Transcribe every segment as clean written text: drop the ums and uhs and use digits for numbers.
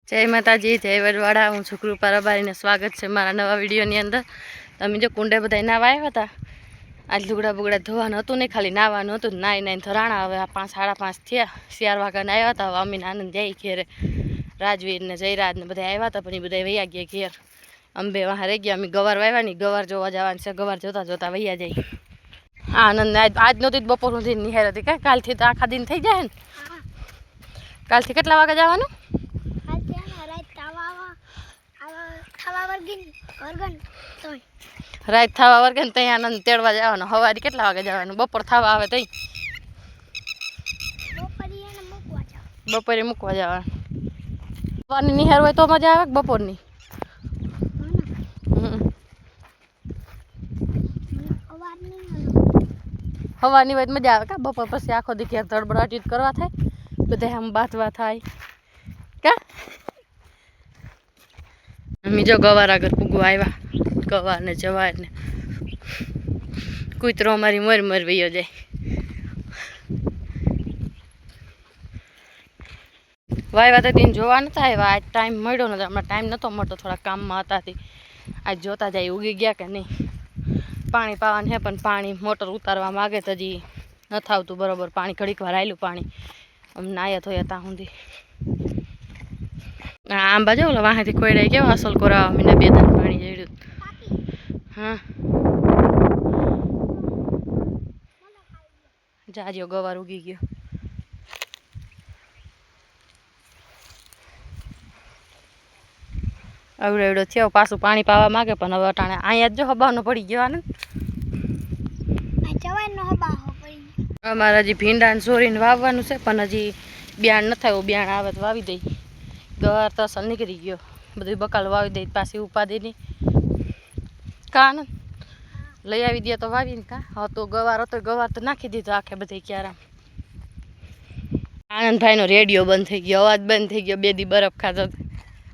જય માતાજી, જય વડવાડા. હું છું કૃપા રબારીને સ્વાગત છે મારા નવા વિડીયોની અંદર. તમે જો કુંડે બધા નાવા આવ્યા હતા. આજ લુગડા બુગડા ધોવાનું હતું નહીં, ખાલી નાવાનું હતું. નાઈને ધરાણા. હવે 5 સાડા 5 થયા. 4 વાગ્યાને આવ્યા હતા. હવે અમીને આનંદ જાય ઘેરે. રાજવીર ને જયરાજ ને બધા આવ્યા હતા, પણ એ બધા વૈયા ગયા ઘેર. અંબે વાહ રહી ગયા. અમે ગવાર વાવ્યા ની, ગવાર જોવા જવાનું છે. ગવાર જોતા જોતા વૈયા જાય. આનંદ આજ નહોતી બપોર સુધી નિહાર હતી. કાંઈ કાલથી તો આખા દિન થઈ જાય ને. કાલથી કેટલા વાગે જવાનું? રાત થવા વર્ગે ને ત્યાં આનંદ તેડવા જવાનું. સવારે કેટલા વાગે જવાનું? બપોર થવા આવે તઈ બપોરે મૂકવા જવાનું. સવારની નિહાર હોય તો મજા આવે કે બપોરની? સવારની હોય મજા આવે કા? બપોર પછી આખો દી ઘેર ધડબડાટી કરવા થાય, બધા આમ બાથવા થાય કા? અમે જો ગવાર આગળ પૂગવા આવ્યા. ગવાર ને જવાર ને કૂતરો અમારી મર વયો જાય. વાયવા તો દિન જોવા નતા આવ્યા. આજ ટાઈમ મળ્યો નથી. હમણાં ટાઈમ નહોતો મળતો, થોડા કામમાં હતા. આજ જોતા જાય ઉગી ગયા કે નહીં. પાણી પાવાનું હે, પણ પાણી મોટર ઉતારવા માગે તો હજી નથી આવતું બરોબર. પાણી ઘડીક વાર આવેલું પાણી. અમને નાયા થયા ત્યાં સુધી. આંબા જો ઓલા વાહેથી ખોઈડાય કેવા અસલ કોરાવા મીને 2 દાન પાણી જડ્યું. હા જાજો ગવાર ઉગી ગયો. અવડો થયો. પાછું પાણી પાવા માગે, પણ હવે અટાણે અહીંયા જ જો હબાનો પડી ગયો ને. અમારે હજી ભીંડાને સોરીને વાવવાનું છે, પણ હજી બિયાણ ન થાય. બિયાણ આવે તો વાવી દઈ. ગવાર તો અસલ નીકળી ગયો. બધું બકાલ વાવી દઈ. પાછી ઉપાદી નહીં કા ને લઈ આવી દે તો વાવીને કા. હા તો ગવાર હતો, ગવાર તો નાખી દીધો આખે બધે ક્યારા. આનંદભાઈનો રેડિયો બંધ થઈ ગયો, અવાજ બંધ થઈ ગયો. 2 દી બરફ ખાધો.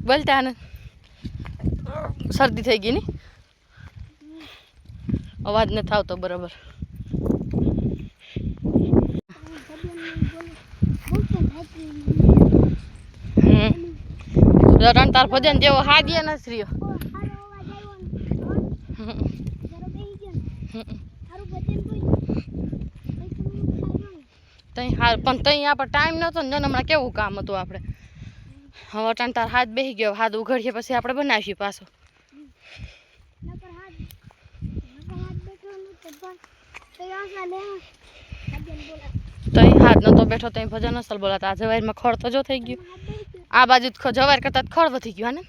બોલતા આનંદ, શરદી થઈ ગઈ ને, અવાજ નથી આવતો બરાબર. રણ તાર ભજન જેવો હાજ્ય નથી રહ્યો. પણ તઈ આપણે ટાઈમ નહોતો ને. હમણાં કેવું કામ હતું આપણે. હવે અટાણ તાર હાથ બેસી ગયો. હાથ ઉઘડીએ પછી આપણે બનાવીએ પાછો. તઈ હાથ નતો બેઠો, તઈ ભજન અસલ બોલાતા. આ જવારમાં ખડ તો જો થઈ ગયું. આ બાજુ જવાર કરતા ખડ વધી ગયું ને.